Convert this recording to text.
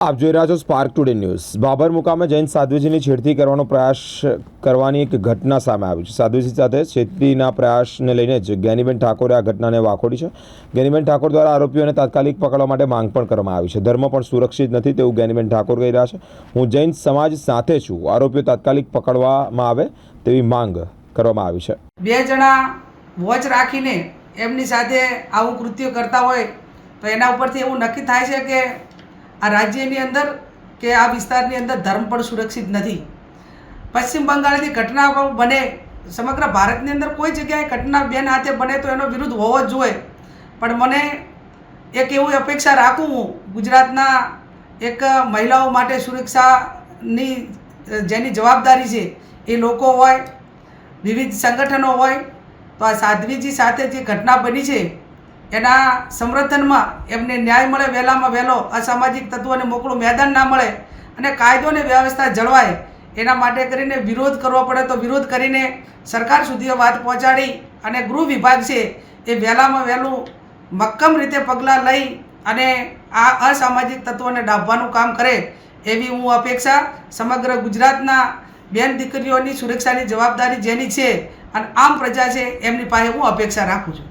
આપ જોઈ રહ્યા છો સ્પાર્ક ટુડે ન્યૂઝ। બાબર મુકામે જૈન સાધ્વીજીની છેડતી કરવાનો પ્રયાસ કરવાની એક ઘટના સામે આવી છે। સાધ્વીજી સાથે છેડતીના પ્રયાસને લઈને જ જ્ઞાનીબેન ઠાકોરે આ ઘટનાને વાખોડી છે। જ્ઞાનીબેન ઠાકોર દ્વારા આરોપીઓને તાત્કાલિક પકડવા માટે માંગ પણ કરવામાં આવી છે। ધર્મ પણ સુરક્ષિત નથી તેવું જ્ઞાનીબેન ઠાકોર કહી રહ્યા છે। હું જૈન સમાજ સાથે છું, આરોપીઓ તાત્કાલિક પકડવામાં આવે તેવી માંગ કરવામાં આવી છે। બે જણા વોચ રાખીને એમની સાથે આવું કૃત્ય કરતા હોય તો એના ઉપરથી એવું નક્કી થાય છે કે આ રાજ્યની અંદર કે આ વિસ્તારની અંદર ધર્મ પણ સુરક્ષિત નથી। પશ્ચિમ બંગાળની ઘટના બને, સમગ્ર ભારતની અંદર કોઈ જગ્યાએ ઘટના બેન હાથે બને તો એનો વિરોધ હોવો જ જોઈએ, પણ મને એક એવી અપેક્ષા રાખું હું ગુજરાતના એક મહિલાઓ માટે સુરક્ષાની જેની જવાબદારી છે એ લોકો હોય, વિવિધ સંગઠનો હોય, તો આ સાધ્વીજી સાથે જે ઘટના બની છે એના સમર્થનમાં એમને ન્યાય મળે, વહેલામાં વહેલો અસામાજિક તત્વોને મોકળું મેદાન ના મળે અને કાયદો અને વ્યવસ્થા જળવાય એના માટે કરીને વિરોધ કરવો પડે તો વિરોધ કરીને સરકાર સુધી વાત પહોંચાડી અને ગૃહ વિભાગ છે એ વહેલામાં વહેલું મક્કમ રીતે પગલાં લઈ અને આ અસામાજિક તત્વોને ડાભવાનું કામ કરે એવી હું અપેક્ષા સમગ્ર ગુજરાતના બેન દીકરીઓની સુરક્ષાની જવાબદારી જેની છે અને આમ પ્રજા છે એમની પાસે હું અપેક્ષા રાખું છું।